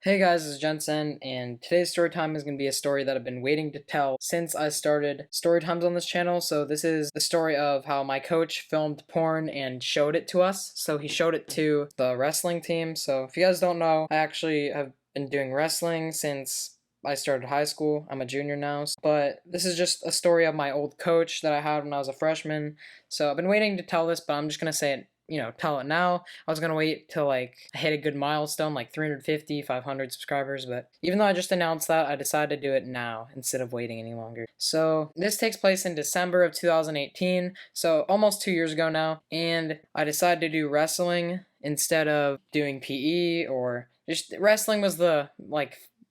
Hey guys, this is Jensen, and today's story time is going to be a story that I've been waiting to tell since I started story times on this channel. So this is the story of how my coach filmed porn and showed it to us. So he showed it to the wrestling team. So if you guys don't know, I actually have been doing wrestling since I started high school. I'm a junior now. But this is just a story of my old coach that I had when I was a freshman. So I've been waiting to tell this, but I'm just going to say it, tell it now. I was going to wait till I hit a good milestone, like 350, 500 subscribers, but even though I just announced that, I decided to do it now instead of waiting any longer. So this takes place in December of 2018, so almost 2 years ago now, and I decided to do wrestling instead of doing PE, or just wrestling was the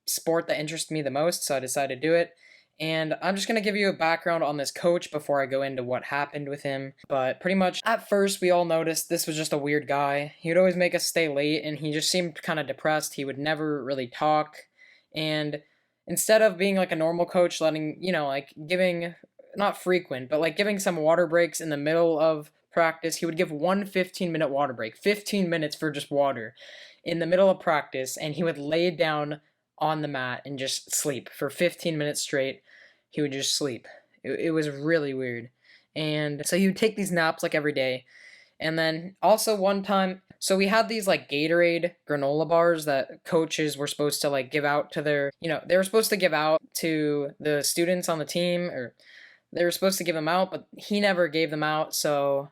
sport that interested me the most, so I decided to do it. And I'm just going to give you a background on this coach before I go into what happened with him. But pretty much at first, we all noticed this was just a weird guy. He would always make us stay late, and he just seemed kind of depressed. He would never really talk. And instead of being like a normal coach, letting, giving, not frequent, but like giving some water breaks in the middle of practice, he would give one 15-minute water break, 15 minutes for just water in the middle of practice, and he would lay down on the mat and just sleep for 15 minutes straight. He would just sleep. It was really weird. And so he would take these naps like every day. And then also one time, so we had these like Gatorade granola bars that coaches were supposed to like give out to their, they were supposed to give out to the students on the team, or they were supposed to give them out, but he never gave them out. So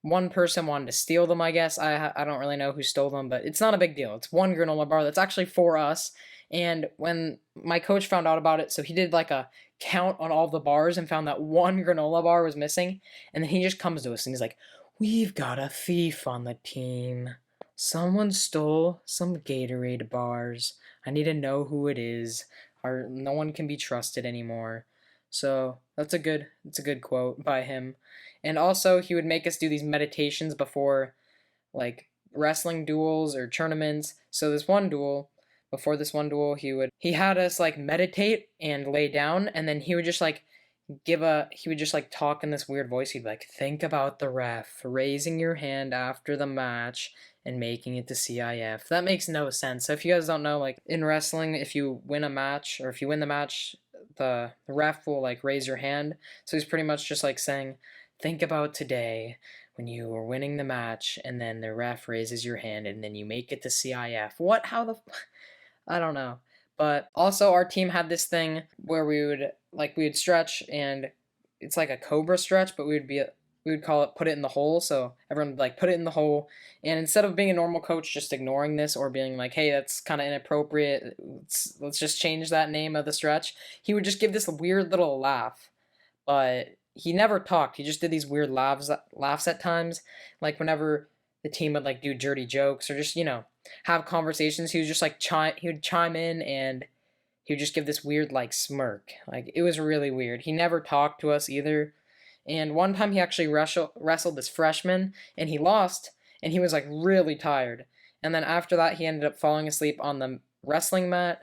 one person wanted to steal them, I guess. I don't really know who stole them, but it's not a big deal. It's one granola bar that's actually for us. And when my coach found out about it, so he did like a count on all the bars and found that one granola bar was missing. And then he just comes to us and he's like, "We've got a thief on the team. Someone stole some Gatorade bars. I need to know who it is, or no one can be trusted anymore." So it's a good quote by him. And also he would make us do these meditations before like wrestling duels or tournaments. So before this one duel, he had us like meditate and lay down, and then he would just like talk in this weird voice. He'd be like, "Think about the ref raising your hand after the match and making it to CIF." That makes no sense. So if you guys don't know, like in wrestling, if you win a match or if you win the match, the ref will like raise your hand. So he's pretty much just like saying, "Think about today when you were winning the match and then the ref raises your hand and then you make it to CIF." What? How the I don't know. But also our team had this thing where we would stretch, and it's like a cobra stretch, but we would call it put it in the hole. So everyone would like put it in the hole, and instead of being a normal coach just ignoring this or being like, "Hey, that's kind of inappropriate. Let's just change that name of the stretch." He would just give this weird little laugh. But he never talked. He just did these weird laughs at times, like whenever the team would like do dirty jokes or just have conversations. He was just like he would chime in, and he would just give this weird like smirk. Like it was really weird. He never talked to us either. And one time he actually wrestled this freshman, and he lost, and he was like really tired. And then after that he ended up falling asleep on the wrestling mat,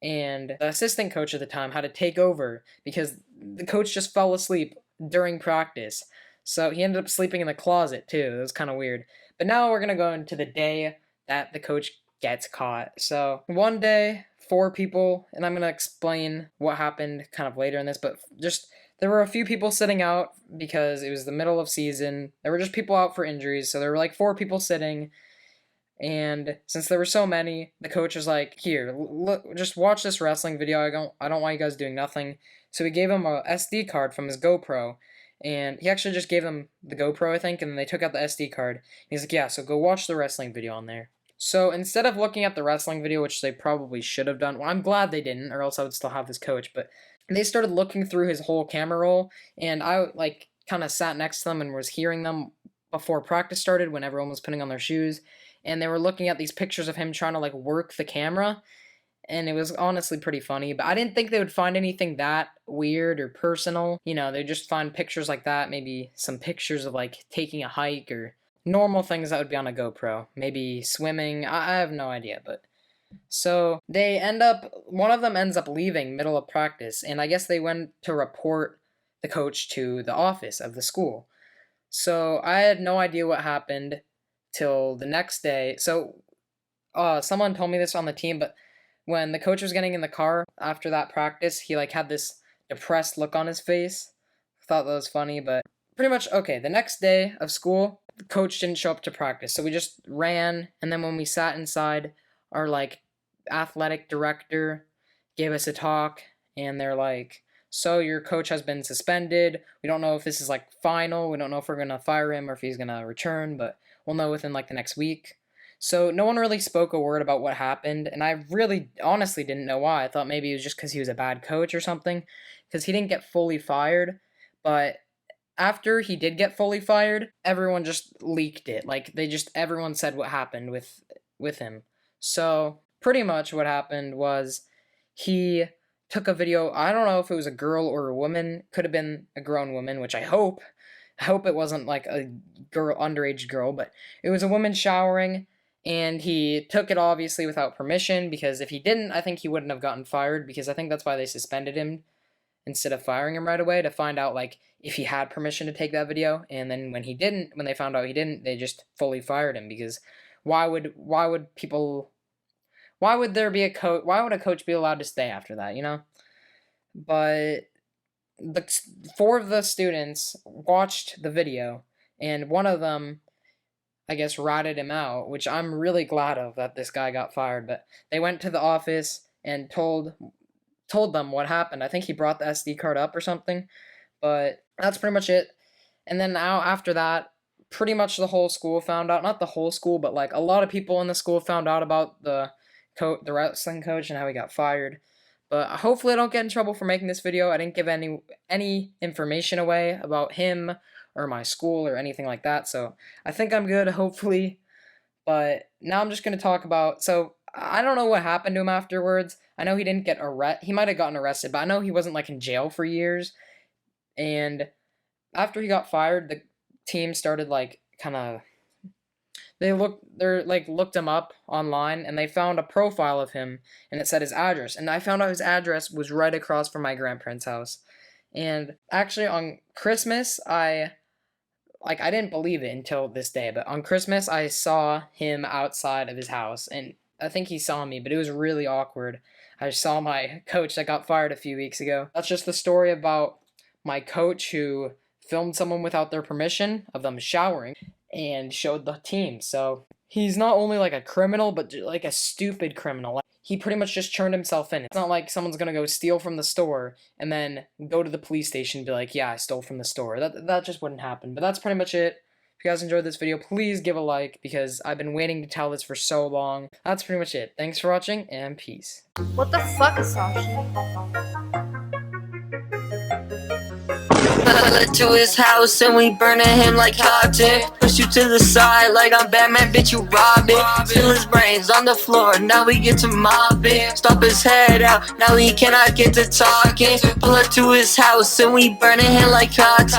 and the assistant coach at the time had to take over because the coach just fell asleep during practice. So he ended up sleeping in the closet too. It was kind of weird. But now we're going to go into the day that the coach gets caught. So one day, four people, and I'm going to explain what happened kind of later in this, but just there were a few people sitting out because it was the middle of season. There were just people out for injuries. So there were like four people sitting. And since there were so many, the coach was like, "Here, look, just watch this wrestling video. I don't want you guys doing nothing." So he gave him a SD card from his GoPro, and he actually just gave them the GoPro, I think, and then they took out the SD card. He's like, "Yeah, so go watch the wrestling video on there." So instead of looking at the wrestling video, which they probably should have done, well, I'm glad they didn't, or else I would still have this coach, but they started looking through his whole camera roll, and I like kind of sat next to them and was hearing them before practice started when everyone was putting on their shoes, and they were looking at these pictures of him trying to like work the camera, and it was honestly pretty funny. But I didn't think they would find anything that weird or personal. They'd just find pictures like that, maybe some pictures of like taking a hike or normal things that would be on a GoPro, maybe swimming. I have no idea, but so one of them ends up leaving middle of practice, and I guess they went to report the coach to the office of the school. So I had no idea what happened till the next day. So someone told me this on the team, but when the coach was getting in the car after that practice, he like had this depressed look on his face. Thought that was funny, but pretty much okay. The next day of school, the coach didn't show up to practice, so we just ran. And then when we sat inside, our like athletic director gave us a talk, and they're like, "So your coach has been suspended. We don't know if this is like final. We don't know if we're gonna fire him or if he's gonna return, but we'll know within like the next week." So no one really spoke a word about what happened, and I really honestly didn't know why. I thought maybe it was just because he was a bad coach or something, because he didn't get fully fired. But after he did get fully fired, everyone just leaked it. Like everyone said what happened with him. So pretty much what happened was he took a video. I don't know if it was a girl or a woman. Could have been a grown woman, which I hope. I hope it wasn't like a underage girl, but it was a woman showering, and he took it obviously without permission, because if he didn't, I think he wouldn't have gotten fired, because I think that's why they suspended him instead of firing him right away, to find out like if he had permission to take that video. And then when they found out he didn't, they just fully fired him, because why would there be a coach? Why would a coach be allowed to stay after that, you know? But four of the students watched the video, and one of them, I guess, ratted him out, which I'm really glad of, that this guy got fired. But they went to the office and told them what happened. I think he brought the SD card up or something, but that's pretty much it. And then now after that, pretty much the whole school found out. Not the whole school, but like a lot of people in the school found out about the wrestling coach and how he got fired. But hopefully I don't get in trouble for making this video. I didn't give any information away about him or my school or anything like that, so I think I'm good, hopefully. But now I'm just going to talk about, so I don't know what happened to him afterwards. I know he didn't get arrested. He might have gotten arrested, but I know he wasn't like in jail for years. And after he got fired, the team started like kind of, they looked him up online, and they found a profile of him, and it said his address. And I found out his address was right across from my grandparents' house. And actually on Christmas, I didn't believe it until this day, but on Christmas I saw him outside of his house, and I think he saw me, but it was really awkward. I saw my coach that got fired a few weeks ago. That's just the story about my coach who filmed someone without their permission of them showering and showed the team. So he's not only like a criminal, but like a stupid criminal. He pretty much just turned himself in. It's not like someone's gonna go steal from the store and then go to the police station and be like, yeah, I stole from the store. That just wouldn't happen. But that's pretty much it. If you guys enjoyed this video, please give a like, because I've been waiting to tell this for so long. That's pretty much it. Thanks for watching, and peace. What the fuck is Sasha? To his house and we burning him like cotton. Push you to the side like I'm Batman, bitch, you robbing. Steal his brains on the floor, now we get to mopping. Stop his head out, now he cannot get to talking. Pull up to his house and we burning him like cotton.